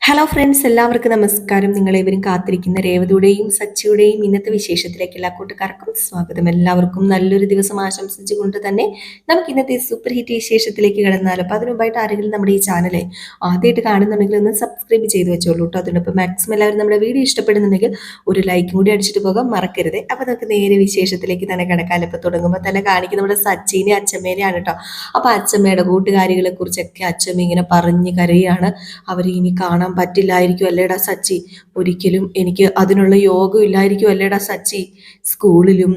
Hello friends, എല്ലാവർക്കും നമസ്കാരം. നിങ്ങളേവരും കാത്തിരിക്കുന്ന രേവതിയുടെയും സച്ചിയുടെയും ഇന്നത്തെ വിശേഷത്തിലേക്ക് എല്ലാ കൂട്ടുകാർക്കും സ്വാഗതം. എല്ലാവർക്കും നല്ലൊരു ദിവസം ആശംസിച്ചുകൊണ്ട് തന്നെ നമുക്ക് ഇന്നത്തെ സൂപ്പർ ഹിറ്റ് വിശേഷത്തിലേക്ക് കടന്നാലോ. അപ്പോൾ അതിനു മുമ്പായിട്ട് ആരെങ്കിലും നമ്മുടെ ഈ ചാനലെ ആദ്യമായിട്ട് കാണുന്നുണ്ടെങ്കിൽ ഒന്ന് സബ്സ്ക്രൈബ് ചെയ്ത് വെച്ചോളൂ കേട്ടോ. അതിനൊപ്പം മാക്സിമം എല്ലാവരും നമ്മുടെ വീഡിയോ ഇഷ്ടപ്പെടുന്നുണ്ടെങ്കിൽ ഒരു ലൈക്കും കൂടി അടിച്ചിട്ട് പോകാൻ മറക്കരുത്. അപ്പോൾ നമുക്ക് നേരെ വിശേഷത്തിലേക്ക് തന്നെ കിടക്കാൻ. ഇപ്പോൾ തുടങ്ങുമ്പോൾ തന്നെ കാണിക്കുന്ന നമ്മുടെ സച്ചിനെ അച്ഛമ്മേനെയാണ് കേട്ടോ. അപ്പോൾ അച്ഛമ്മയുടെ കൂട്ടുകാരികളെ കുറിച്ചൊക്കെ അച്ഛമ്മ ഇങ്ങനെ പറഞ്ഞ് കരയാണ്. അവർ ഇനി കാണാൻ പറ്റില്ലായിരിക്കും അല്ലേടാ സച്ചി, ഒരിക്കലും എനിക്ക് അതിനുള്ള യോഗം ഇല്ലായിരിക്കും അല്ലേടാ സച്ചി. സ്കൂളിലും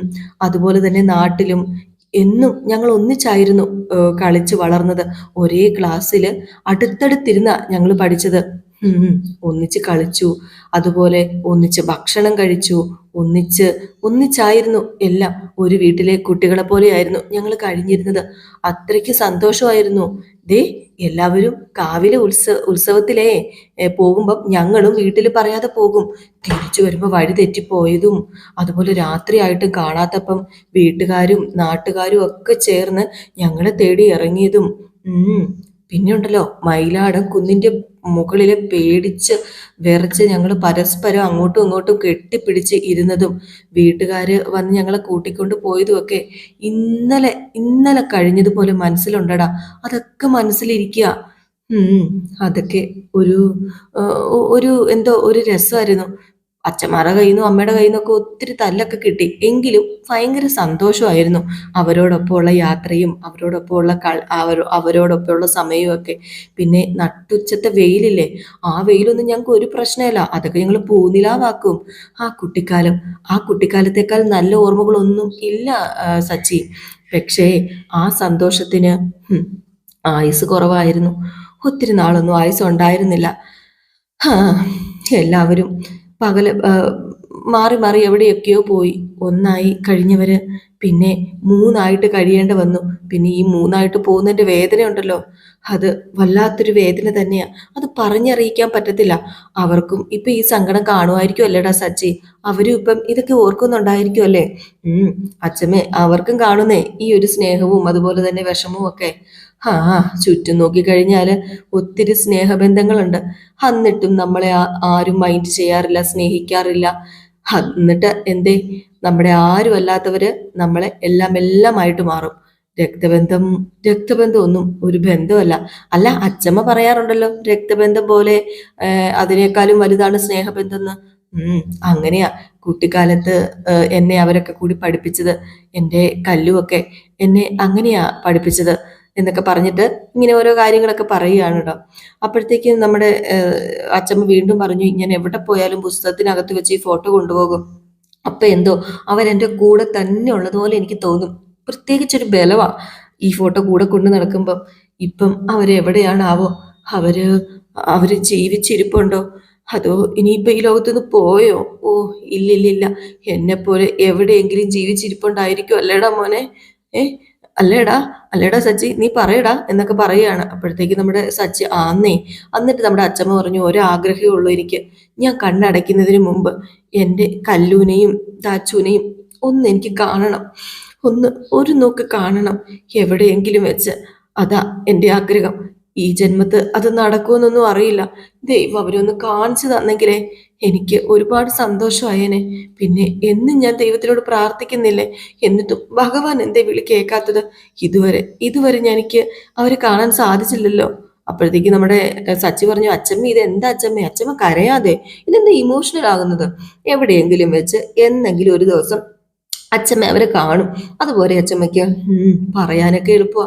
അതുപോലെ തന്നെ നാട്ടിലും എന്നും ഞങ്ങൾ ഒന്നിച്ചായിരുന്നു കളിച്ച് വളർന്നത്. ഒരേ ക്ലാസ്സിൽ അടുത്തടുത്തിരുന്ന ഞങ്ങൾ പഠിച്ചത്. ഒന്നിച്ച് കളിച്ചു, അതുപോലെ ഒന്നിച്ച് ഭക്ഷണം കഴിച്ചു, ഒന്നിച്ചായിരുന്നു എല്ലാം. ഒരു വീട്ടിലെ കുട്ടികളെ പോലെയായിരുന്നു ഞങ്ങൾ കഴിഞ്ഞിരുന്നത്. അത്രയ്ക്ക് സന്തോഷമായിരുന്നു. ദേ എല്ലാവരും കാവിലെ ഉത്സവത്തിലേ പോകുമ്പം ഞങ്ങളും വീട്ടിൽ പറയാതെ പോകും. തിരിച്ചു വരുമ്പോൾ വഴി തെറ്റിപ്പോയതും അതുപോലെ രാത്രിയായിട്ടും കാണാത്തപ്പം വീട്ടുകാരും നാട്ടുകാരും ഒക്കെ ചേർന്ന് ഞങ്ങളെ തേടി ഇറങ്ങിയതും. പിന്നെ ഉണ്ടല്ലോ, മയിലാടം കുന്നിന്റെ മുകളിലെ പേടിച്ച് വിറച്ച് ഞങ്ങൾ പരസ്പരം അങ്ങോട്ടും ഇങ്ങോട്ടും കെട്ടിപ്പിടിച്ച് ഇരുന്നതും വീട്ടുകാര് വന്ന് ഞങ്ങളെ കൂട്ടിക്കൊണ്ട് പോയതും ഒക്കെ ഇന്നലെ കഴിഞ്ഞതുപോലെ മനസ്സിലുണ്ടടാ. അതൊക്കെ മനസ്സിലിരിക്കുക. അതൊക്കെ ഒരു ഒരു എന്തോ ഒരു രസമായിരുന്നു. അച്ഛന്മാരുടെ കയ്യിൽ നിന്നും അമ്മയുടെ കയ്യിൽ നിന്നൊക്കെ ഒത്തിരി തല്ലൊക്കെ കിട്ടി. എങ്കിലും ഭയങ്കര സന്തോഷമായിരുന്നു അവരോടൊപ്പമുള്ള യാത്രയും അവരോടൊപ്പമുള്ള സമയവും ഒക്കെ. പിന്നെ നട്ടുച്ചത്തെ വെയിലില്ലേ, ആ വെയിലൊന്നും ഞങ്ങൾക്ക് ഒരു പ്രശ്നമല്ല. അതൊക്കെ ഞങ്ങൾ പൂനിലാവാക്കും. ആ കുട്ടിക്കാലത്തേക്കാൾ നല്ല ഓർമ്മകളൊന്നും ഇല്ല സച്ചി. പക്ഷേ ആ സന്തോഷത്തിന് ആയുസ് കുറവായിരുന്നു. ഒത്തിരി നാളൊന്നും ആയുസ് ഉണ്ടായിരുന്നില്ല. എല്ലാവരും പകല് മാറി മാറി എവിടെയൊക്കെയോ പോയി. ഒന്നായി കഴിഞ്ഞവര് പിന്നെ മൂന്നായിട്ട് കഴിയേണ്ട വന്നു. പിന്നെ ഈ മൂന്നായിട്ട് പോകുന്നതിന്റെ വേദന ഉണ്ടല്ലോ, അത് വല്ലാത്തൊരു വേദന തന്നെയാ. അത് പറഞ്ഞറിയിക്കാൻ പറ്റത്തില്ല. അവർക്കും ഇപ്പൊ ഈ സങ്കടം കാണുമായിരിക്കും അല്ലേടാ സച്ചി. അവരും ഇപ്പം ഇതൊക്കെ ഓർക്കുന്നുണ്ടായിരിക്കും അല്ലേ. അച്ഛമ്മേ, അവർക്കും കാണുന്നേ ഈ ഒരു സ്നേഹവും അതുപോലെ തന്നെ വിഷമവും ഒക്കെ. ചുറ്റും നോക്കിക്കഴിഞ്ഞാല് ഒത്തിരി സ്നേഹബന്ധങ്ങളുണ്ട്. എന്നിട്ടും നമ്മളെ ആരും മൈൻഡ് ചെയ്യാറില്ല, സ്നേഹിക്കാറില്ല. എന്നിട്ട് എന്തേ, നമ്മുടെ ആരും അല്ലാത്തവര് നമ്മളെ എല്ലാമായിട്ട് മാറും. രക്തബന്ധം ഒന്നും ഒരു ബന്ധമല്ല. അല്ല, അച്ഛമ്മ പറയാറുണ്ടല്ലോ, രക്തബന്ധം പോലെ അതിനേക്കാളും വലുതാണ് സ്നേഹബന്ധം എന്ന്. അങ്ങനെയാ കുട്ടിക്കാലത്ത് എന്നെ അവരൊക്കെ കൂടി പഠിപ്പിച്ചത്. എൻ്റെ കല്ലുമൊക്കെ എന്നെ അങ്ങനെയാ പഠിപ്പിച്ചത് എന്നൊക്കെ പറഞ്ഞിട്ട് ഇങ്ങനെ ഓരോ കാര്യങ്ങളൊക്കെ പറയുകയാണ് കേട്ടോ. അപ്പോഴത്തേക്കും നമ്മുടെ അച്ഛമ്മ വീണ്ടും പറഞ്ഞു, ഞാൻ എവിടെ പോയാലും പുസ്തകത്തിനകത്ത് വെച്ച് ഈ ഫോട്ടോ കൊണ്ടുപോകും. അപ്പൊ എന്തോ അവരെൻ്റെ കൂടെ തന്നെ ഉള്ളതുപോലെ എനിക്ക് തോന്നും. പ്രത്യേകിച്ചൊരു ബലവാ ഈ ഫോട്ടോ കൂടെ കൊണ്ട് നടക്കുമ്പം. ഇപ്പം അവരെവിടെയാണാവോ? അവര് അവര് ജീവിച്ചിരിപ്പുണ്ടോ, അതോ ഇനിയിപ്പോ ഈ ലോകത്തുനിന്ന് പോയോ? ഓ, ഇല്ലില്ലില്ല, എന്നെ പോലെ എവിടെയെങ്കിലും ജീവിച്ചിരിപ്പുണ്ടായിരിക്കും അല്ലേടാ മോനെ. ഏ അല്ലേടാ സച്ചി, നീ പറയടാ എന്നൊക്കെ പറയുകയാണ്. അപ്പോഴത്തേക്ക് നമ്മുടെ സച്ചി ആന്നേ. എന്നിട്ട് നമ്മുടെ അച്ഛമ്മ പറഞ്ഞു, ഒരാഗ്രഹമേ ഉള്ളൂ എനിക്ക്. ഞാൻ കണ്ണടയ്ക്കുന്നതിന് മുമ്പ് എൻ്റെ കല്ലൂനെയും ദാച്ചുവിനെയും ഒന്ന് എനിക്ക് കാണണം. ഒരു നോക്ക് കാണണം, എവിടെയെങ്കിലും വെച്ച്. അതാ എൻ്റെ ആഗ്രഹം. ഈ ജന്മത്ത് അത് നടക്കുമെന്നൊന്നും അറിയില്ല. ദൈവം അവരൊന്ന് കാണിച്ചു തന്നെങ്കിലേ എനിക്ക് ഒരുപാട് സന്തോഷമായേനെ. പിന്നെ എന്നും ഞാൻ ദൈവത്തിനോട് പ്രാർത്ഥിക്കുന്നില്ലേ, എന്നിട്ടും ഭഗവാൻ എന്തേ വിളി കേൾക്കാത്തത്? ഇതുവരെ എനിക്ക് അവരെ കാണാൻ സാധിച്ചില്ലല്ലോ. അപ്പോഴത്തേക്ക് നമ്മുടെ സച്ചി പറഞ്ഞു, അച്ഛമ്മ ഇത് എന്താ അച്ഛമ്മ? അച്ഛമ്മ കരയാതെ, ഇതെന്താ ഇമോഷണൽ ആകുന്നത്? എവിടെയെങ്കിലും വെച്ച് എന്നെങ്കിലും ഒരു ദിവസം അച്ഛമ്മ അവരെ കാണും. അതുപോലെ അച്ഛമ്മയ്ക്ക് പറയാനൊക്കെ എളുപ്പമാ.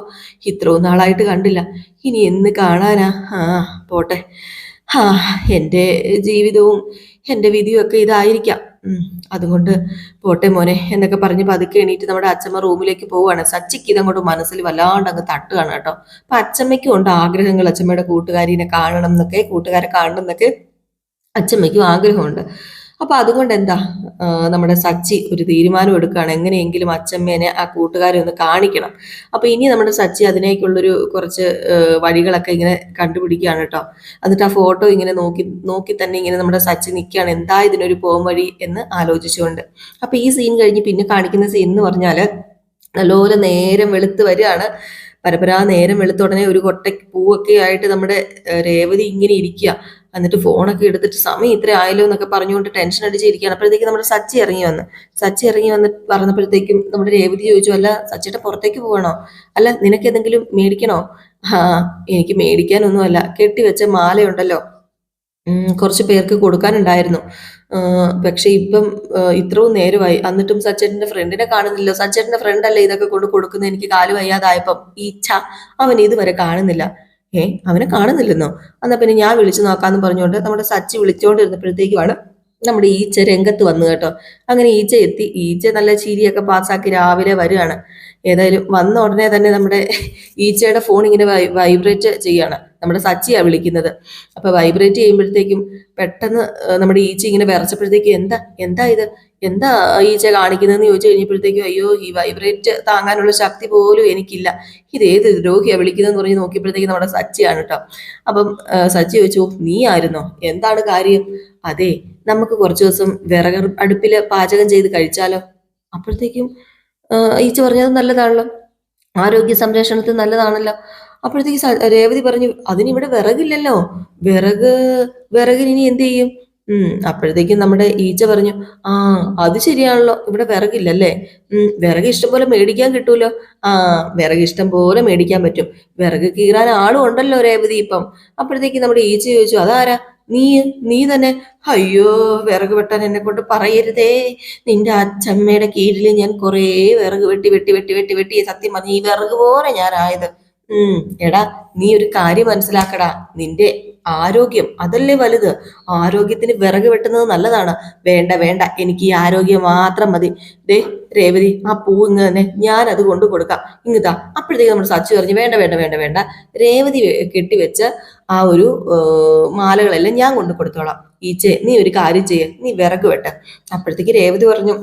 ഇത്രയും നാളായിട്ട് കണ്ടില്ല, ഇനി എന്ന് കാണാനാ? പോട്ടെ. ആ എൻ്റെ ജീവിതവും എൻ്റെ വിധിയും ഒക്കെ ഇതായിരിക്കാം. അതുകൊണ്ട് പോട്ടെ മോനെ എന്നൊക്കെ പറഞ്ഞ് പതുക്കെ എണീറ്റ് നമ്മുടെ അച്ഛമ്മ റൂമിലേക്ക് പോവുകയാണ്. സച്ചിക്ക് ഇതങ്ങോട്ട് മനസ്സിൽ വല്ലാണ്ട് അങ്ങ് തട്ടുകയാണ് കേട്ടോ. അപ്പൊ അച്ഛമ്മയ്ക്കും ഉണ്ട് ആഗ്രഹങ്ങൾ, അച്ഛമ്മയുടെ കൂട്ടുകാരിനെ കാണണം എന്നൊക്കെ, കൂട്ടുകാരെ കാണണം എന്നൊക്കെ അച്ഛമ്മയ്ക്കും ആഗ്രഹമുണ്ട്. അപ്പൊ അതുകൊണ്ട് എന്താ, നമ്മുടെ സച്ചി ഒരു തീരുമാനം എടുക്കുകയാണ്, എങ്ങനെയെങ്കിലും അച്ഛമ്മേനെ ആ കൂട്ടുകാരെ ഒന്ന് കാണിക്കണം. അപ്പൊ ഇനി നമ്മുടെ സച്ചി അതിനേക്കുള്ളൊരു കുറച്ച് വഴികളൊക്കെ ഇങ്ങനെ കണ്ടുപിടിക്കുകയാണ് കേട്ടോ. എന്നിട്ട് ആ ഫോട്ടോ ഇങ്ങനെ നോക്കി തന്നെ ഇങ്ങനെ നമ്മുടെ സച്ചി നിൽക്കുകയാണ്, എന്താ ഇതിനൊരു പോം വഴി എന്ന് ആലോചിച്ചുകൊണ്ട്. അപ്പൊ ഈ സീൻ കഴിഞ്ഞ് പിന്നെ കാണിക്കുന്ന സീൻ എന്ന് പറഞ്ഞാല് നല്ലപോലെ നേരം വെളുത്ത് വരികയാണ്. പരപരാ നേരം വെളുത്ത ഉടനെ ഒരു കൊട്ട പൂവൊക്കെ ആയിട്ട് നമ്മുടെ രേവതി ഇങ്ങനെ ഇരിക്കുക. എന്നിട്ട് ഫോണൊക്കെ എടുത്തിട്ട് സമയം ഇത്ര ആയല്ലോ എന്നൊക്കെ പറഞ്ഞുകൊണ്ട് ടെൻഷൻ അടിച്ചിരിക്കുകയാണ്. അപ്പോഴത്തേക്ക് നമ്മുടെ സച്ചി ഇറങ്ങി വന്ന് പറഞ്ഞപ്പോഴത്തേക്കും നമ്മുടെ രേവതി ചോദിച്ചു, അല്ല സച്ചിയുടെ പുറത്തേക്ക് പോകണോ, അല്ല നിനക്ക് എന്തെങ്കിലും മേടിക്കണോ? ആ, എനിക്ക് മേടിക്കാനൊന്നുമല്ല, കെട്ടിവെച്ച മാലയുണ്ടല്ലോ, കുറച്ച് പേർക്ക് കൊടുക്കാനുണ്ടായിരുന്നു. പക്ഷെ ഇപ്പം ഇത്രയും നേരമായി, എന്നിട്ടും സച്ചേട്ടന്റെ ഫ്രണ്ടിനെ കാണുന്നില്ല. സച്ചേട്ടന്റെ ഫ്രണ്ട് അല്ലേ ഇതൊക്കെ കൊണ്ട് കൊടുക്കുന്നത്. എനിക്ക് കാല് വയ്യാതായപ്പം ഈച്ച അവൻ ഇതുവരെ കാണുന്നില്ല. അവനെ കാണുന്നില്ലെന്നോ? എന്നാ പിന്നെ ഞാൻ വിളിച്ചു നോക്കാന്ന് പറഞ്ഞുകൊണ്ട് നമ്മുടെ സച്ചി വിളിച്ചുകൊണ്ടിരുന്നപ്പോഴത്തേക്കുമാണ് നമ്മുടെ ഈച്ച രംഗത്ത് വന്നു കേട്ടോ. അങ്ങനെ ഈച്ച എത്തി. ഈച്ച നല്ല ചിരിയൊക്കെ പാസ്സാക്കി രാവിലെ വരികയാണ്. ഏതായാലും വന്ന ഉടനെ തന്നെ നമ്മുടെ ഈച്ചയുടെ ഫോൺ ഇങ്ങനെ വൈബ്രേറ്റ് ചെയ്യാണ്. നമ്മുടെ സച്ചിയാ വിളിക്കുന്നത്. അപ്പൊ വൈബ്രേറ്റ് ചെയ്യുമ്പോഴത്തേക്കും പെട്ടെന്ന് നമ്മുടെ ഈച്ച ഇങ്ങനെ വിറച്ചപ്പോഴത്തേക്കും എന്താ ഇത്, എന്താ ഈച്ച കാണിക്കുന്നതെന്ന് ചോദിച്ചു കഴിഞ്ഞപ്പോഴത്തേക്കും, അയ്യോ ഈ വൈബ്രേറ്റ് താങ്ങാനുള്ള ശക്തി പോലും എനിക്കില്ല, ഇത് ഏത് ദ്രോഹിയാ വിളിക്കുന്നതെന്ന് പറഞ്ഞ് നോക്കിയപ്പോഴത്തേക്കും നമ്മുടെ സച്ചിയാണ് കേട്ടോ. അപ്പം സച്ചി ചോദിച്ചു, നീ ആയിരുന്നോ, എന്താണ് കാര്യം? അതെ, നമുക്ക് കുറച്ചു ദിവസം വിറക് അടുപ്പിൽ പാചകം ചെയ്ത് കഴിച്ചാലോ? അപ്പോഴത്തേക്കും ഈച്ച പറഞ്ഞത് നല്ലതാണല്ലോ, ആരോഗ്യ സംരക്ഷണത്തിന് നല്ലതാണല്ലോ. അപ്പോഴത്തേക്ക് രേവതി പറഞ്ഞു, അതിനിവിടെ വിറകില്ലല്ലോ, വിറക് വിറകിന് ഇനി എന്ത് ചെയ്യും? അപ്പോഴത്തേക്കും നമ്മുടെ ഈച്ച പറഞ്ഞു, ആ അത് ശരിയാണല്ലോ, ഇവിടെ വിറകില്ലല്ലേ. വിറക് ഇഷ്ടം പോലെ മേടിക്കാൻ കിട്ടൂലോ. ആ, വിറക് ഇഷ്ടം പോലെ മേടിക്കാൻ പറ്റും, വിറക് കീറാൻ ആളും ഉണ്ടല്ലോ രേവതി ഇപ്പം. അപ്പോഴത്തേക്ക് നമ്മുടെ ഈച്ച ചോദിച്ചു, അതാരാ? നീ നീ തന്നെ. അയ്യോ, വിറക് വെട്ടാൻ എന്നെ കൊണ്ട് പറയരുതേ, നിന്റെ അച്ഛമ്മയുടെ കീഴിൽ ഞാൻ കുറേ വിറക് വെട്ടി വെട്ടി വെട്ടി വെട്ടി വെട്ടി സത്യം പറഞ്ഞ് ഈ വിറക് പോലെ ഞാനായത്. എടാ, നീ ഒരു കാര്യം മനസ്സിലാക്കടാ, നിന്റെ ആരോഗ്യം അതല്ലേ വലുത്, ആരോഗ്യത്തിന് വിറക് വെട്ടുന്നത് നല്ലതാണ്. വേണ്ട വേണ്ട, എനിക്ക് ഈ ആരോഗ്യം മാത്രം മതി. ദേ രേവതി, ആ പൂ ഇങ്ങ് തന്നെ, ഞാൻ അത് കൊണ്ടു കൊടുക്കാം, ഇങ്ങതാ. അപ്പോഴത്തേക്ക് നമ്മൾ സച്ചു പറഞ്ഞു, വേണ്ട വേണ്ട വേണ്ട വേണ്ട, രേവതി കെട്ടിവെച്ച് ആ ഒരു മാലകളെല്ലാം ഞാൻ കൊണ്ടു കൊടുത്തോളാം. ഈച്ചെ, നീ ഒരു കാര്യം ചെയ്യ, നീ വിറക് വെട്ട. അപ്പോഴത്തേക്ക് രേവതി പറഞ്ഞു,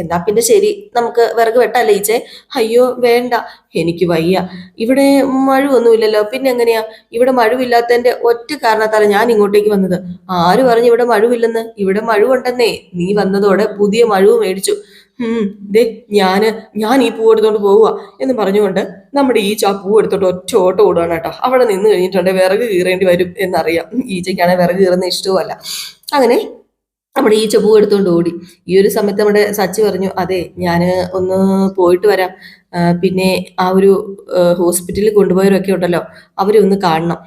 എന്നാ പിന്നെ ശരി, നമുക്ക് വിറക് വെട്ടല്ലേ ഈച്ചെ? അയ്യോ വേണ്ട, എനിക്ക് വയ്യ, ഇവിടെ മഴവൊന്നുമില്ലല്ലോ, പിന്നെ എങ്ങനെയാ? ഇവിടെ മഴവില്ലാത്തതിന്റെ ഒറ്റ കാരണത്താലാണ് ഞാൻ ഇങ്ങോട്ടേക്ക് വന്നത്. ആര് പറഞ്ഞു ഇവിടെ മഴവില്ലെന്ന്? ഇവിടെ മഴവുണ്ടെന്നേ, നീ വന്നതോടെ പുതിയ മഴവ് മേടിച്ചു. ദേ ഞാൻ ഈ പൂ എടുത്തോണ്ട് പോവുക എന്ന് പറഞ്ഞുകൊണ്ട് നമ്മുടെ ഈച്ച ആ പൂ എടുത്തോണ്ട് ഒറ്റ ഓട്ടം ഓടുകയാണ് കേട്ടോ. അവിടെ നിന്ന് കഴിഞ്ഞിട്ടുണ്ട് വിറക് കീറേണ്ടി വരും എന്നറിയാം. ഈച്ചയ്ക്കാണെങ്കിൽ വിറക് കീറുന്ന ഇഷ്ടവുമല്ല. അങ്ങനെ നമ്മുടെ ഈച്ച പൂ എടുത്തുകൊണ്ട് ഓടി. ഈ ഒരു സമയത്ത് നമ്മുടെ സച്ചി പറഞ്ഞു, അതെ ഞാൻ ഒന്ന് പോയിട്ട് വരാം, പിന്നെ ആ ഒരു ഹോസ്പിറ്റലിൽ കൊണ്ടുപോയവരൊക്കെ ഉണ്ടല്ലോ, അവരെ ഒന്ന് കാണണം.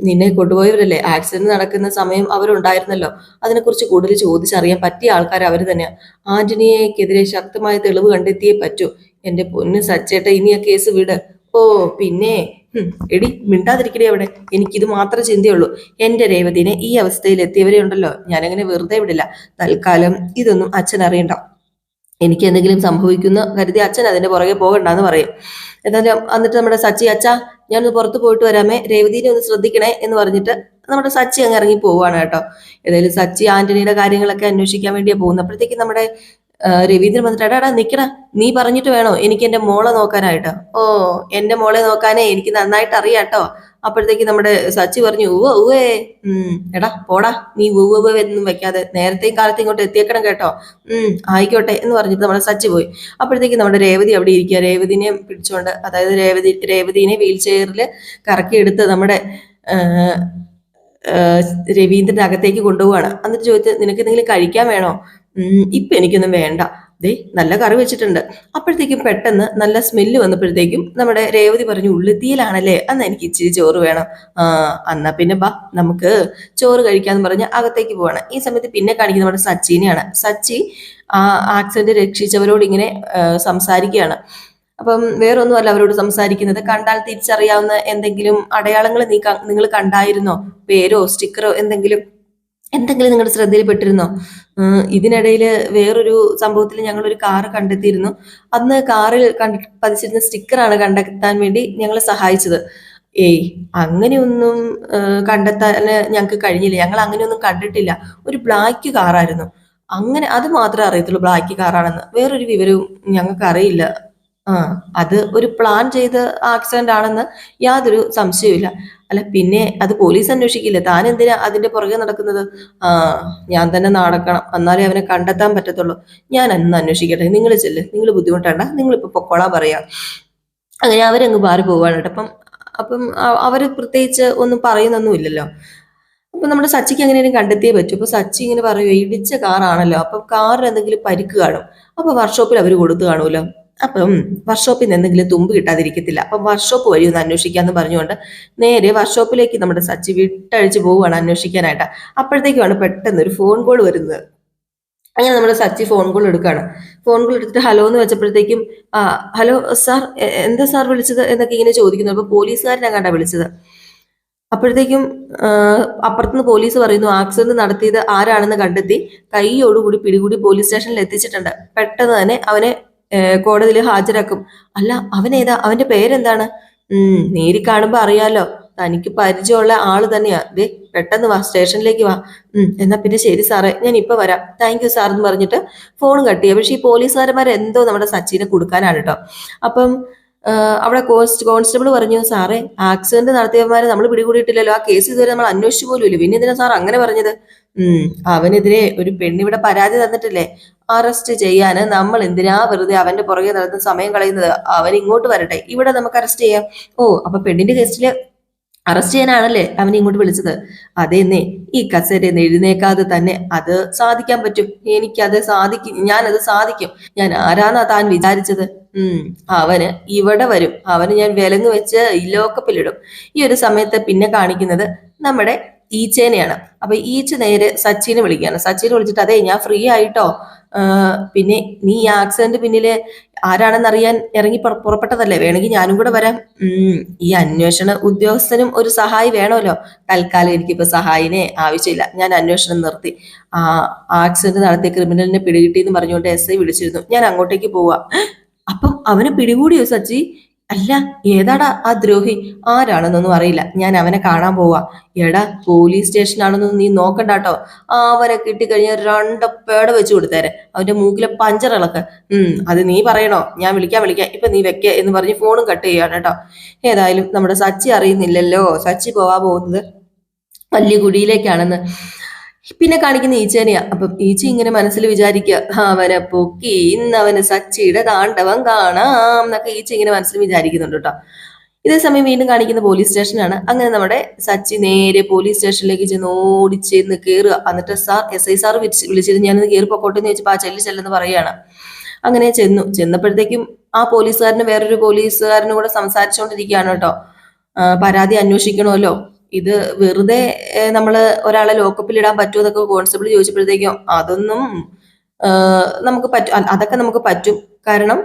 നിന്നെ കൊണ്ടുപോയവരല്ലേ, ആക്സിഡന്റ് നടക്കുന്ന സമയം അവരുണ്ടായിരുന്നല്ലോ, അതിനെക്കുറിച്ച് കൂടുതൽ ചോദിച്ചറിയാൻ പറ്റിയ ആൾക്കാർ അവർ തന്നെയാ. ആന്റണിയെക്കെതിരെ ശക്തമായ തെളിവ് കണ്ടെത്തിയേ പറ്റൂ. എന്റെ പൊന്ന് സച്ചേട്ട, ഇനി ആ കേസ് വിട്. ഓ പിന്നെ എടി മിണ്ടാതിരിക്കണേ അവിടെ, എനിക്കിത് മാത്രമേ ചിന്തയുള്ളൂ. എന്റെ രേവതിനെ ഈ അവസ്ഥയിൽ എത്തിയവരെ ഉണ്ടല്ലോ, ഞാനങ്ങനെ വെറുതെ വിടില്ല. തൽക്കാലം ഇതൊന്നും അച്ഛൻ അറിയണ്ട. എനിക്ക് എന്തെങ്കിലും സംഭവിക്കുന്ന കരുതി അച്ഛൻ അതിന്റെ പുറകെ പോകണ്ടെന്ന് പറയും. എന്നാലും എന്നിട്ട് നമ്മുടെ സച്ചി, അച്ഛാ ഞാനൊന്ന് പുറത്ത് പോയിട്ട് വരാമേ, രേവതിനെ ഒന്ന് ശ്രദ്ധിക്കണേ എന്ന് പറഞ്ഞിട്ട് നമ്മുടെ സച്ചി അങ്ങ് ഇറങ്ങി പോവാണ് കേട്ടോ. ഏതായാലും സച്ചി ആന്റണിയുടെ കാര്യങ്ങളൊക്കെ അന്വേഷിക്കാൻ വേണ്ടിയാ പോകുന്നത്. അപ്പോഴത്തേക്കും നമ്മുടെ രവീന്ദ്രൻ വന്നിട്ട്, എടാ നിക്കടാ, നീ പറഞ്ഞിട്ട് വേണോ എനിക്ക് എന്റെ മോളെ നോക്കാനായിട്ട്? ഓ, എന്റെ മോളെ നോക്കാനേ എനിക്ക് നന്നായിട്ട് അറിയാട്ടോ. അപ്പോഴത്തേക്ക് നമ്മുടെ സച്ചി പറഞ്ഞു, ഉവ്വേ. എടാ പോടാ, നീ ഉവ്വ് എന്നും വെക്കാതെ നേരത്തെയും കാലത്ത് ഇങ്ങോട്ട് എത്തിയേക്കണം കേട്ടോ. ആയിക്കോട്ടെ എന്ന് പറഞ്ഞിട്ട് നമ്മുടെ സച്ചി പോയി. അപ്പോഴത്തേക്ക് നമ്മുടെ രേവതി അവിടെ ഇരിക്കുക. രേവതിനെ പിടിച്ചുകൊണ്ട്, അതായത് രേവതിനെ വീൽ ചെയറിൽ കറക്കിയെടുത്ത് നമ്മുടെ രവീന്ദ്രന്റെ അകത്തേക്ക് കൊണ്ടുപോവാണ്. എന്നിട്ട് ചോദിച്ചു, നിനക്ക് എന്തെങ്കിലും കഴിക്കാൻ വേണോ? ഇപ്പൊ എനിക്കൊന്നും വേണ്ട, ദേ നല്ല കറി വെച്ചിട്ടുണ്ട്. അപ്പോഴത്തേക്കും പെട്ടെന്ന് നല്ല സ്മെല്ല് വന്നപ്പോഴത്തേക്കും നമ്മുടെ രേവതി പറഞ്ഞു, ഉള്ളിത്തീയിലാണല്ലേ, അന്ന് എനിക്ക് ഇച്ചിരി ചോറ് വേണം. എന്നാ പിന്നെ ബാ നമുക്ക് ചോറ് കഴിക്കാന്ന് പറഞ്ഞ് അകത്തേക്ക് പോവാണ്. ഈ സമയത്ത് പിന്നെ കാണിക്കുന്ന നമ്മുടെ സച്ചിനെയാണ്. സച്ചി ആ ആക്സിഡന്റ് രക്ഷിച്ചവരോട് ഇങ്ങനെ സംസാരിക്കുകയാണ്. അപ്പം വേറൊന്നുമല്ല അവരോട് സംസാരിക്കുന്നത്, കണ്ടാൽ തിരിച്ചറിയാവുന്ന എന്തെങ്കിലും അടയാളങ്ങൾ നിങ്ങൾ കണ്ടായിരുന്നോ? പേരോ സ്റ്റിക്കറോ എന്തെങ്കിലും നിങ്ങളുടെ ശ്രദ്ധയിൽപ്പെട്ടിരുന്നോ? ഇതിനിടയിൽ വേറൊരു സംഭവത്തിൽ ഞങ്ങൾ ഒരു കാറ് കണ്ടെത്തിയിരുന്നു. അന്ന് കാറിൽ പതിച്ചിരുന്ന സ്റ്റിക്കറാണ് കണ്ടെത്താൻ വേണ്ടി ഞങ്ങളെ സഹായിച്ചത്. ഏയ്, അങ്ങനെയൊന്നും കണ്ടെത്താൻ ഞങ്ങൾക്ക് കഴിഞ്ഞില്ല, ഞങ്ങൾ അങ്ങനെയൊന്നും കണ്ടിട്ടില്ല. ഒരു ബ്ലാക്ക് കാറായിരുന്നു. അങ്ങനെ അത് മാത്രമേ അറിയത്തുള്ളൂ, ബ്ലാക്ക് കാറാണെന്ന്. വേറൊരു വിവരവും ഞങ്ങൾക്ക് അറിയില്ല. ആ, അത് ഒരു പ്ലാൻ ചെയ്ത ആക്സിഡന്റ് ആണെന്ന് യാതൊരു സംശയവുമില്ല. അല്ല പിന്നെ അത് പോലീസ് അന്വേഷിക്കില്ല, താൻ എന്തിനാ അതിന്റെ പുറകെ നടക്കുന്നത്? ആ, ഞാൻ തന്നെ നടക്കണം, എന്നാലേ അവനെ കണ്ടെത്താൻ പറ്റത്തുള്ളൂ. ഞാൻ അന്ന് അന്വേഷിക്കട്ടെ, നിങ്ങൾ ചെല്ല്, നിങ്ങൾ ബുദ്ധിമുട്ടണ്ട, നിങ്ങളിപ്പോ പൊക്കോളാൻ പറയാം. അങ്ങനെ അവരങ്ങ് മാറി പോവാണ് കേട്ടോ. അപ്പം അവര് പ്രത്യേകിച്ച് ഒന്നും പറയുന്നൊന്നും ഇല്ലല്ലോ. അപ്പൊ നമ്മുടെ സച്ചിക്ക് എങ്ങനെയും കണ്ടെത്തിയേ പറ്റൂ. അപ്പൊ സച്ചി ഇങ്ങനെ പറയുമോ, ഇടിച്ച കാറാണല്ലോ, അപ്പൊ കാറിന് എന്തെങ്കിലും പരിക്ക് കാണും, അപ്പൊ വർക്ക്ഷോപ്പിൽ അവർ കൊടുത്തു കാണുമല്ലോ, അപ്പം വർക്ക്ഷോപ്പിൽ നിന്ന് എന്തെങ്കിലും തുമ്പ് കിട്ടാതിരിക്കത്തില്ല, അപ്പൊ വർക്ക്ഷോപ്പ് വഴി ഒന്ന് അന്വേഷിക്കാന്ന് പറഞ്ഞുകൊണ്ട് നേരെ വർക്ക്ഷോപ്പിലേക്ക് നമ്മുടെ സച്ചി വിട്ടഴിച്ച് പോവുകയാണ് അന്വേഷിക്കാനായിട്ട്. അപ്പോഴത്തേക്കുമാണ് പെട്ടെന്ന് ഒരു ഫോൺ കോൾ വരുന്നത്. അങ്ങനെ നമ്മുടെ സച്ചി ഫോൺ കോൾ എടുക്കുകയാണ്. ഫോൺ കോൾ എടുത്തിട്ട് ഹലോ എന്ന് വെച്ചപ്പോഴത്തേക്കും ആ ഹലോ സാർ, എന്താ സാർ വിളിച്ചത് എന്നൊക്കെ ഇങ്ങനെ ചോദിക്കുന്നു. അപ്പൊ പോലീസുകാരനെ കണ്ടാ വിളിച്ചത്. അപ്പോഴത്തേക്കും അപ്പുറത്തുനിന്ന് പോലീസ് പറയുന്നു ആക്സിഡന്റ് നടത്തിയത് ആരാണെന്ന് കണ്ടെത്തി കൈയോടുകൂടി പിടികൂടി പോലീസ് സ്റ്റേഷനിൽ എത്തിച്ചിട്ടുണ്ട്. പെട്ടെന്ന് തന്നെ അവനെ കോടതിയിൽ ഹാജരാക്കും. അല്ല, അവനേതാ, അവന്റെ പേരെന്താണ്? നേരി കാണുമ്പോ അറിയാലോ, തനിക്ക് പരിചയമുള്ള ആള് തന്നെയാ. ദേ പെട്ടെന്ന് വാ, സ്റ്റേഷനിലേക്ക് വാ. എന്നാ പിന്നെ ശരി സാറേ, ഞാൻ ഇപ്പൊ വരാം, താങ്ക് യു സാർ എന്ന് പറഞ്ഞിട്ട് ഫോൺ കട്ട് ചെയ്യാം. പക്ഷെ ഈ പോലീസുകാരന്മാർ എന്തോ നമ്മുടെ സച്ചിനെ കൊടുക്കാനാണ് കേട്ടോ. അപ്പം അവിടെ കോൺസ്റ്റബിൾ പറഞ്ഞു, സാറേ ആക്സിഡന്റ് നടത്തിയവന്മാരെ നമ്മൾ പിടികൂടിയിട്ടില്ലല്ലോ, ആ കേസ് ഇതുവരെ നമ്മൾ അന്വേഷിച്ചു പോലും ഇല്ല, പിന്നെ എന്തിനാ സാർ അങ്ങനെ പറഞ്ഞത്? അവനെതിരെ ഒരു പെണ്ണിവിടെ പരാതി തന്നിട്ടില്ലേ, അറസ്റ്റ് ചെയ്യാന് നമ്മൾ എന്തിനാ വെറുതെ അവന്റെ പുറകെ നടന്ന് സമയം കളയുന്നത്? അവൻ ഇങ്ങോട്ട് വരട്ടെ, ഇവിടെ നമുക്ക് അറസ്റ്റ് ചെയ്യാം. ഓ, അപ്പൊ പെണ്ണിന്റെ കേസില് അറസ്റ്റ് ചെയ്യാനാണല്ലേ അവനെ ഇങ്ങോട്ട് വിളിച്ചത്? അതെന്നേ, ഈ കസേരയിൽ എഴുന്നേക്കാതെ തന്നെ അത് സാധിക്കാൻ പറ്റും, എനിക്കത് സാധിക്കും, ഞാനത് സാധിക്കും. ഞാൻ ആരാന്നാ താൻ വിചാരിച്ചത്? അവന് ഇവിടെ വരും, അവന് ഞാൻ വിലങ്ങ് വെച്ച് ലോക്കപ്പിലിടും. ഈ ഒരു സമയത്ത് പിന്നെ കാണിക്കുന്നത് നമ്മുടെ ഈച്ചേനെയാണ്. അപ്പൊ ഈച്ച നേരെ സച്ചിനെ വിളിക്കുകയാണ്. സച്ചിനെ വിളിച്ചിട്ട്, അതെ ഞാൻ ഫ്രീ ആയിട്ടോ, പിന്നെ നീ ഈ ആക്സിഡന്റ് പിന്നില് ആരാണെന്ന് അറിയാൻ ഇറങ്ങി പുറപ്പെട്ടതല്ലേ, വേണമെങ്കിൽ ഞാനും കൂടെ വരാം. ഈ അന്വേഷണ ഉദ്യോഗസ്ഥനും ഒരു സഹായി വേണമല്ലോ. തൽക്കാലം എനിക്കിപ്പോ സഹായിനെ ആവശ്യമില്ല, ഞാൻ അന്വേഷണം നിർത്തി. ആ ആക്സിഡന്റ് നടത്തിയ ക്രിമിനലിനെ പിടികിട്ടി എന്ന് പറഞ്ഞുകൊണ്ട് SI വിളിച്ചിരുന്നു, ഞാൻ അങ്ങോട്ടേക്ക് പോവാ. അപ്പം അവനെ പിടികൂടിയോ സച്ചി? അല്ല, ഏതാടാ ആ ദ്രോഹി, ആരാണെന്നൊന്നും അറിയില്ല, ഞാൻ അവനെ കാണാൻ പോവാ. എടാ, പോലീസ് സ്റ്റേഷനാണെന്നൊന്നും നീ നോക്കണ്ടാട്ടോ, അവനെ കിട്ടിക്കഴിഞ്ഞാൽ 2 പേട വെച്ച് കൊടുത്തേരെ, അവന്റെ മൂക്കിലെ പഞ്ചർ ഇളക്ക്. അത് നീ പറയണോ? ഞാൻ വിളിക്കാം ഇപ്പൊ നീ വെക്ക എന്ന് പറഞ്ഞ് ഫോണും കട്ട് ചെയ്യാണ് കേട്ടോ. ഏതായാലും നമ്മുടെ സച്ചി അറിയുന്നില്ലല്ലോ സച്ചി പോവാ പോകുന്നത് വലിയ കുഴിയിലേക്കാണെന്ന്. പിന്നെ കാണിക്കുന്ന ഈച്ചേനെയാ. അപ്പം ഈച്ച ഇങ്ങനെ മനസ്സിൽ വിചാരിക്കുക, അവനെ പൊക്കി ഇന്ന് അവന് സച്ചിയുടെ താണ്ഡവം കാണാം എന്നൊക്കെ ഈച്ച ഇങ്ങനെ മനസ്സിൽ വിചാരിക്കുന്നുണ്ട് കേട്ടോ. ഇതേ സമയം വീണ്ടും കാണിക്കുന്ന പോലീസ് സ്റ്റേഷനാണ്. അങ്ങനെ നമ്മുടെ സച്ചി നേരെ പോലീസ് സ്റ്റേഷനിലേക്ക് ചെന്ന് ഓടിച്ചെന്ന് കയറുക. എന്നിട്ട് സാർ, SI സാർ വിളിച്ചിരുന്നു, ഞാനിന്ന് കയറി പൊക്കോട്ടെ എന്ന് ചോദിച്ചപ്പോൾ ആ ചെല്ലെന്ന് പറയുകയാണ്. അങ്ങനെ ചെന്നപ്പോഴത്തേക്കും ആ പോലീസുകാരന് വേറൊരു പോലീസുകാരനും കൂടെ സംസാരിച്ചുകൊണ്ടിരിക്കുകയാണ് കേട്ടോ. പരാതി അന്വേഷിക്കണമല്ലോ, ഇത് വെറുതെ നമ്മള് ഒരാളെ ലോക്കപ്പിൽ ഇടാൻ പറ്റുമോ എന്നൊക്കെ കോൺസ്റ്റബിൾ ചോദിച്ചപ്പോഴത്തേക്കും അതൊന്നും നമുക്ക് പറ്റും, അതൊക്കെ നമുക്ക് പറ്റും, കാരണം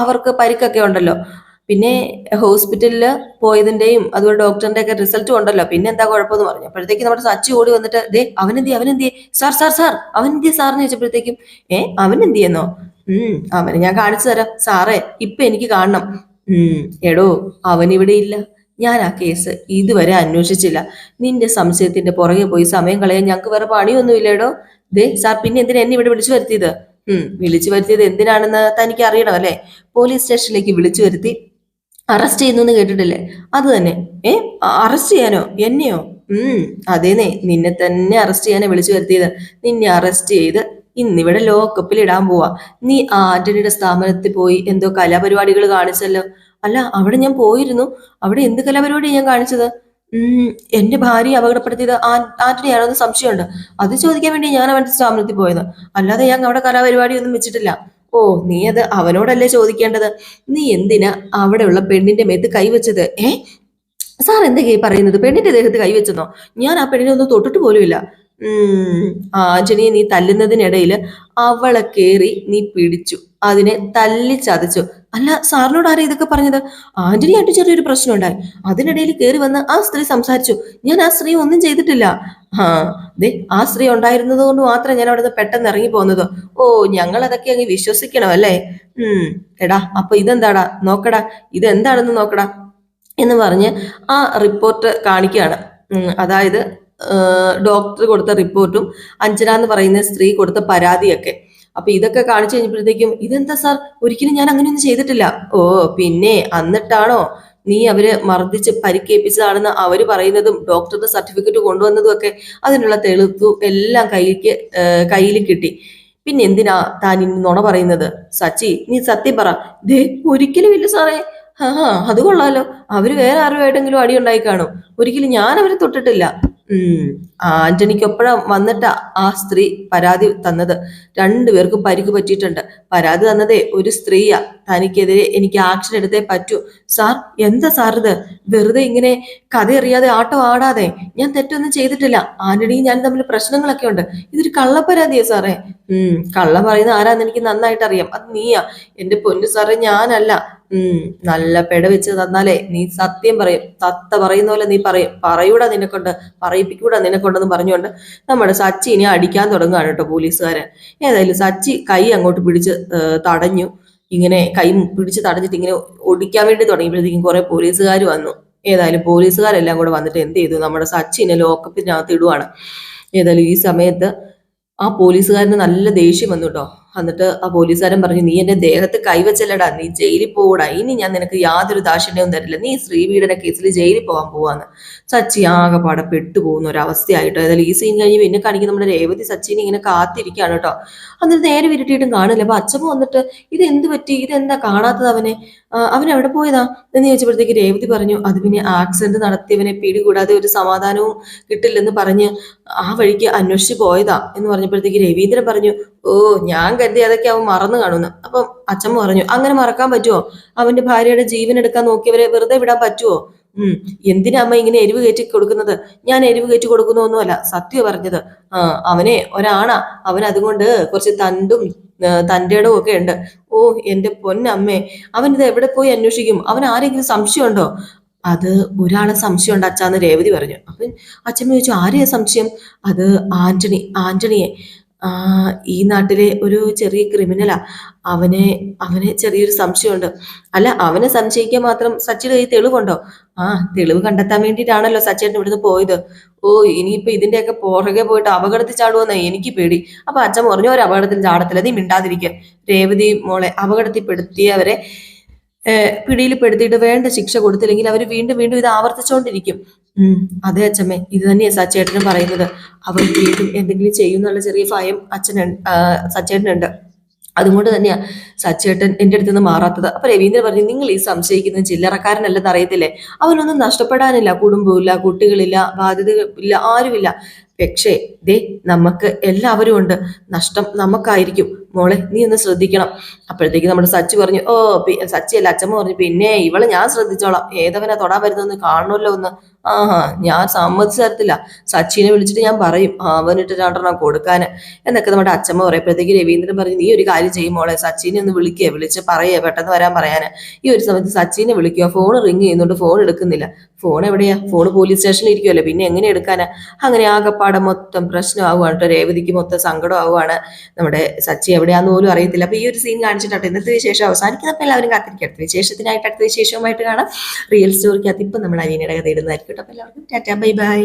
അവർക്ക് പരിക്കൊക്കെ ഉണ്ടല്ലോ, പിന്നെ ഹോസ്പിറ്റലിൽ പോയതിന്റെയും അതുപോലെ ഡോക്ടറിന്റെ ഒക്കെ റിസൾട്ടും ഉണ്ടല്ലോ, പിന്നെ എന്താ കുഴപ്പമെന്ന് പറഞ്ഞു. അപ്പോഴത്തേക്കും നമ്മുടെ സച്ചി ഓടി വന്നിട്ട്, ദേ അവനെന്തിയെ സാർ അവനെന്തിയെ സാറിന് ചോദിച്ചപ്പോഴത്തേക്കും അവനെന്തിയെന്നോ, അവനെ ഞാൻ കാണിച്ചു തരാം സാറേ, ഇപ്പൊ എനിക്ക് കാണണം. എടോ, അവനിവിടെ ഇല്ല, ഞാൻ ആ കേസ് ഇതുവരെ അന്വേഷിച്ചില്ല, നിന്റെ സംശയത്തിന്റെ പുറകെ പോയി സമയം കളയാൻ ഞങ്ങൾക്ക് വേറെ പണിയൊന്നുമില്ലേടോ. ദേ സാർ, പിന്നെ എന്തിനാ എന്നെ ഇവിടെ വിളിച്ചു വരുത്തിയത്? വിളിച്ചു വരുത്തിയത് എന്തിനാണെന്ന് തനിക്ക് അറിയണം അല്ലേ? പോലീസ് സ്റ്റേഷനിലേക്ക് വിളിച്ചു വരുത്തി അറസ്റ്റ് ചെയ്യുന്നു കേട്ടിട്ടില്ലേ, അത് തന്നെ. അറസ്റ്റ് ചെയ്യാനോ, എന്നെയോ? അതേന്നെ, നിന്നെ തന്നെ അറസ്റ്റ് ചെയ്യാനാ വിളിച്ചു വരുത്തിയത്. നിന്നെ അറസ്റ്റ് ചെയ്ത് ഇന്നിവിടെ ലോക്കപ്പിൽ ഇടാൻ പോവാ. നീ ആന്റണിയുടെ സ്ഥാപനത്തിൽ പോയി എന്തോ കലാപരിപാടികൾ കാണിച്ചല്ലോ. അല്ല, അവിടെ ഞാൻ പോയിരുന്നു, അവിടെ എന്ത് കലാപരിപാടിയാണ് ഞാൻ കാണിച്ചത്? എന്റെ ഭാര്യയെ അപകടപ്പെടുത്തിയത് ആന്റണിയാണോ എന്ന് സംശയമുണ്ട്, അത് ചോദിക്കാൻ വേണ്ടി ഞാൻ അവന്റെ സ്ഥാപനത്തിൽ പോയത്, അല്ലാതെ ഞാൻ അവിടെ കലാപരിപാടി ഒന്നും വെച്ചിട്ടില്ല. ഓ, നീ അത് അവനോടല്ലേ ചോദിക്കേണ്ടത്. നീ എന്തിനാ അവിടെയുള്ള പെണ്ണിന്റെ മേത്ത് കൈവച്ചത്? സാർ എന്തൊക്കെയാ പറയുന്നത്? പെണ്ണിന്റെ ദേഹത്ത് കൈവച്ചെന്നോ? ഞാൻ ആ പെണ്ണിനെ ഒന്നും തൊട്ടിട്ട് പോലുമില്ല. ആന്റണിയെ നീ തല്ലുന്നതിനിടയിൽ അവളെ കേറി നീ പിടിച്ചു, അതിനെ തല്ലി ചതച്ചു. അല്ല, സാറിനോട് ആരാ ഇതൊക്കെ പറഞ്ഞത്? ആന്റണിയായിട്ട് ചെറിയൊരു പ്രശ്നം ഉണ്ടായി, അതിനിടയിൽ കയറി വന്ന് ആ സ്ത്രീ സംസാരിച്ചു, ഞാൻ ആ സ്ത്രീ ഒന്നും ചെയ്തിട്ടില്ല. ദേ, ആ സ്ത്രീ ഉണ്ടായിരുന്നത് കൊണ്ട് മാത്രം ഞാൻ അവിടുന്ന് പെട്ടെന്ന് ഇറങ്ങി പോകുന്നത്. ഓ, ഞങ്ങൾ അതൊക്കെ അങ്ങ് വിശ്വസിക്കണം അല്ലേ? എടാ, അപ്പൊ ഇതെന്താടാ, നോക്കടാ, ഇതെന്താണെന്ന് നോക്കടാ എന്ന് പറഞ്ഞ് ആ റിപ്പോർട്ട് കാണിക്കുകയാണ്. അതായത് ഡോക്ടർ കൊടുത്ത റിപ്പോർട്ടും അഞ്ജന എന്ന് പറയുന്ന സ്ത്രീ കൊടുത്ത പരാതിയൊക്കെ. അപ്പൊ ഇതൊക്കെ കാണിച്ചു കഴിഞ്ഞപ്പോഴത്തേക്കും, ഇതെന്താ സാർ, ഒരിക്കലും ഞാൻ അങ്ങനെയൊന്നും ചെയ്തിട്ടില്ല. ഓ, പിന്നെ എന്നിട്ടാണോ നീ അവര് മർദ്ദിച്ച് പരിക്കേൽപ്പിച്ചതാണെന്ന് അവര് പറയുന്നതും ഡോക്ടറുടെ സർട്ടിഫിക്കറ്റ് കൊണ്ടുവന്നതും ഒക്കെ? അതിനുള്ള തെളിവും എല്ലാം കയ്യിൽ കിട്ടി. പിന്നെ എന്തിനാ താൻ ഇനി നുണ പറയുന്നത്? സച്ചി, നീ സത്യം പറ. ദേ, ഒരിക്കലും ഇല്ല സാറേ. അത് കൊള്ളാലോ, അവര് വേറെ ആരുമായിട്ടെങ്കിലും അടി ഉണ്ടായി കാണും, ഒരിക്കലും ഞാൻ അവരെ തൊട്ടിട്ടില്ല. ഉം. ആന്റണിക്കൊപ്പഴാ വന്നിട്ടാ ആ സ്ത്രീ പരാതി തന്നത്. രണ്ടുപേർക്കും പരിക്ക് പറ്റിയിട്ടുണ്ട്. പരാതി തന്നതേ ഒരു സ്ത്രീയാ. തനിക്കെതിരെ എനിക്ക് ആക്ഷൻ എടുത്തേ പറ്റൂ. സാർ, എന്താ സാർ ഇത്? വെറുതെ ഇങ്ങനെ കഥയറിയാതെ ആട്ടം ആടാതെ. ഞാൻ തെറ്റൊന്നും ചെയ്തിട്ടില്ല. ആന്റണിയും ഞാൻ തമ്മിൽ പ്രശ്നങ്ങളൊക്കെ ഉണ്ട്. ഇതൊരു കള്ളപ്പരാതിയാ സാറേ. കള്ളം പറയുന്ന ആരാന്ന് എനിക്ക് നന്നായിട്ട് അറിയാം. അത് നീയാ. എന്റെ പൊന്നു സാറേ, ഞാനല്ല. നല്ല പെട വെച്ച് തന്നാലേ നീ സത്യം പറയും. തത്ത പറയുന്ന പോലെ നീ പറയും. പറയൂടാ നിന്നെക്കൊണ്ട്, പറയിപ്പിക്കൂടാ നിന്നെക്കൊണ്ടെന്ന് പറഞ്ഞുകൊണ്ട് നമ്മുടെ സച്ചിനെ അടിക്കാൻ തുടങ്ങുകയാണ് കേട്ടോ പോലീസുകാരൻ. ഏതായാലും സച്ചി കൈ അങ്ങോട്ട് പിടിച്ച് തടഞ്ഞു. ഇങ്ങനെ കൈ പിടിച്ച് തടഞ്ഞിട്ട് ഇങ്ങനെ ഒടിക്കാൻ വേണ്ടി തുടങ്ങിയപ്പോഴത്തേക്കും കുറെ പോലീസുകാർ വന്നു. ഏതായാലും പോലീസുകാരെല്ലാം കൂടെ വന്നിട്ട് എന്ത് ചെയ്തു, നമ്മുടെ സച്ചിനെ ലോക്കപ്പിനകത്ത് ഇടുവാണ്. ഏതായാലും ഈ സമയത്ത് ആ പോലീസുകാരന് നല്ല ദേഷ്യം വന്നു കേട്ടോ. എന്നിട്ട് ആ പോലീസുകാരൻ പറഞ്ഞു, നീ എന്റെ ദേഹത്ത് കൈവച്ചല്ലടാ, നീ ജയിലിൽ പോകൂടാ, ഇനി ഞാൻ നിനക്ക് യാതൊരു ദാക്ഷിണ്യവും തരില്ല, നീ ശ്രീവീടന്റെ കേസിൽ ജയിലിൽ പോകാൻ പോവാന്ന്. സച്ചി ആകെപ്പാടെ പെട്ടുപോകുന്ന ഒരു അവസ്ഥയായിട്ടോ. ഏതായാലും ഈ സീൻ കഴിഞ്ഞ് പിന്നെ കാണിക്കുന്ന നമ്മുടെ രേവതി സച്ചിനെ ഇങ്ങനെ കാത്തിരിക്കുകയാണ് കേട്ടോ. എന്നിട്ട് നേരെ വിരട്ടിയിട്ടും കാണില്ല. അപ്പൊ അച്ഛമ്മ വന്നിട്ട് ഇത് എന്ത് പറ്റി, ഇതെന്താ കാണാത്തത് അവനെ, അവൻ എവിടെ പോയതാ എന്ന് ചോദിച്ചപ്പോഴത്തേക്ക് രേവതി പറഞ്ഞു, അത് പിന്നെ ആക്സിഡന്റ് നടത്തിയവനെ പിടികൂടാതെ ഒരു സമാധാനവും കിട്ടില്ലെന്ന് പറഞ്ഞ് ആ വഴിക്ക് അന്വേഷിച്ച് പോയതാ എന്ന് പറഞ്ഞപ്പോഴത്തേക്ക് രവീന്ദ്രൻ പറഞ്ഞു, ഓ, ഞാൻ കരുതി അതൊക്കെ അവൻ മറന്നു കാണുന്നു. അപ്പം അച്ഛമ്മ പറഞ്ഞു, അങ്ങനെ മറക്കാൻ പറ്റുമോ? അവന്റെ ഭാര്യയുടെ ജീവൻ എടുക്കാൻ നോക്കിയവരെ വെറുതെ വിടാൻ പറ്റുമോ? എന്തിനാ അമ്മ ഇങ്ങനെ എരിവ് കയറ്റി കൊടുക്കുന്നത്? ഞാൻ എരിവ് കയറ്റി കൊടുക്കുന്നൊന്നുമല്ല, സത്യ പറഞ്ഞത്. അവനെ ഒരാണാ, അവൻ അതുകൊണ്ട് കുറച്ച് തൻ്റെ ഇടവും ഒക്കെ ഉണ്ട്. ഓ, എന്റെ പൊന്നമ്മേ, അവൻ ഇത് എവിടെ പോയി അന്വേഷിക്കും? അവൻ ആരെങ്കിലും സംശയമുണ്ടോ? അത് ഒരാളെ സംശയമുണ്ട് അച്ഛാന്ന് രേവതി പറഞ്ഞു. അപ്പൊ അച്ഛമ്മ ചോദിച്ചു, ആരെയാ സംശയം? അത് ആന്റണിയെ. ഈ നാട്ടിലെ ഒരു ചെറിയ ക്രിമിനലാ. അവനെ അവനെ ചെറിയൊരു സംശയമുണ്ട്. അല്ല, അവനെ സംശയിക്കാൻ മാത്രം സച്ചിയുടെ കയ്യിൽ തെളിവുണ്ടോ? ആ, തെളിവ് കണ്ടെത്താൻ വേണ്ടിയിട്ടാണല്ലോ സച്ചേട്ടൻ ഇവിടുന്ന് പോയത്. ഓ, ഇനിയിപ്പോ ഇതിന്റെയൊക്കെ പുറകെ പോയിട്ട് അപകടത്തിൽ ചാടുമെന്നാ എനിക്ക് പേടി. അപ്പൊ അച്ഛൻ പറഞ്ഞു, ഒരു അപകടത്തിൽ ചാടത്തില്ല, നീ മിണ്ടാതിരിക്കുക. രേവതി മോളെ അപകടത്തിൽപ്പെടുത്തിയവരെ പിടിയിൽപ്പെടുത്തിയിട്ട് വേണ്ട ശിക്ഷ കൊടുത്തില്ലെങ്കിൽ അവർ വീണ്ടും വീണ്ടും ഇത് ആവർത്തിച്ചുകൊണ്ടിരിക്കും. അതെ അച്ഛമ്മേ, ഇത് തന്നെയാ സച്ചേട്ടനും പറയുന്നത്. അവർ വീണ്ടും എന്തെങ്കിലും ചെയ്യുന്നുള്ള ചെറിയ ഭയം സച്ചേട്ടനുണ്ട്. അതുകൊണ്ട് തന്നെയാ സച്ചേട്ടൻ എൻ്റെ അടുത്ത് നിന്ന് മാറാത്തത്. അപ്പൊ രവീന്ദ്രൻ പറഞ്ഞു, നിങ്ങൾ ഈ സംശയിക്കുന്നത് ചില്ലറക്കാരനല്ലെന്ന് അറിയത്തില്ലേ? അവനൊന്നും നഷ്ടപ്പെടാനില്ല. കുടുംബമില്ല, കുട്ടികളില്ല, ബാധ്യതകളില്ല, ആരുമില്ല. പക്ഷേ ദേ, നമുക്ക് എല്ലാവരും ഉണ്ട്. നഷ്ടം നമുക്കായിരിക്കും. മോളെ, നീ ഒന്ന് ശ്രദ്ധിക്കണം. അപ്പോഴത്തേക്ക് നമ്മുടെ സച്ചി പറഞ്ഞു, ഓ, സച്ചിയല്ല, അച്ഛമ്മ പറഞ്ഞു, പിന്നെ ഇവളെ ഞാൻ ശ്രദ്ധിച്ചോളാം. ഏതവനെ തൊടാൻ വരുന്നൊന്ന് കാണണമല്ലോ ഒന്ന്. ആഹാ, ഞാൻ സമ്മതിച്ചു തരത്തില്ല. സച്ചിനെ വിളിച്ചിട്ട് ഞാൻ പറയും അവനിട്ട് രണ്ടെണ്ണം കൊടുക്കാന് എന്നൊക്കെ നമ്മുടെ അച്ഛമ്മ പറയപ്പോഴത്തേക്ക് രവീന്ദ്രൻ പറഞ്ഞു, നീ ഒരു കാര്യം ചെയ്യും മോളെ, സച്ചിനെ ഒന്ന് വിളിച്ച് പറയേ, പെട്ടെന്ന് വരാൻ പറയാന്. ഈ ഒരു സമയത്ത് സച്ചിനെ വിളിക്കുക. ഫോൺ റിങ് ചെയ്യുന്നുണ്ട്, ഫോൺ എടുക്കുന്നില്ല. ഫോൺ എവിടെയാ? ഫോൺ പോലീസ് സ്റ്റേഷനിൽ ഇരിക്കുമല്ലോ, പിന്നെ എങ്ങനെ എടുക്കാനാ? അങ്ങനെ ആകെപ്പാടെ മൊത്തം പ്രശ്നമാവുകയാണ് കേട്ടോ. രേവതിക്ക് മൊത്തം സങ്കടം ആവുകയാണ്. നമ്മുടെ സച്ചി എവിടെയാന്ന് പോലും അറിയത്തില്ല. അപ്പൊ ഈ ഒരു സീൻ കാണിച്ചിട്ടാട്ടോ ഇന്നത്തെ വിശേഷം അവസാനിക്കുന്നപ്പോൾ എല്ലാവരും കാത്തിരിക്കും. അടുത്ത വിശേഷത്തിനായിട്ട് അടുത്ത വിശേഷവുമായിട്ട് കാണാം. റിയൽ സ്റ്റോറിക്കകത്ത് ഇപ്പം നമ്മൾ അലീനയുടെ കഥ ഇടുന്നതായിരിക്കും. അപ്പൊ എല്ലാവർക്കും ടാറ്റാ, ബൈ ബൈ.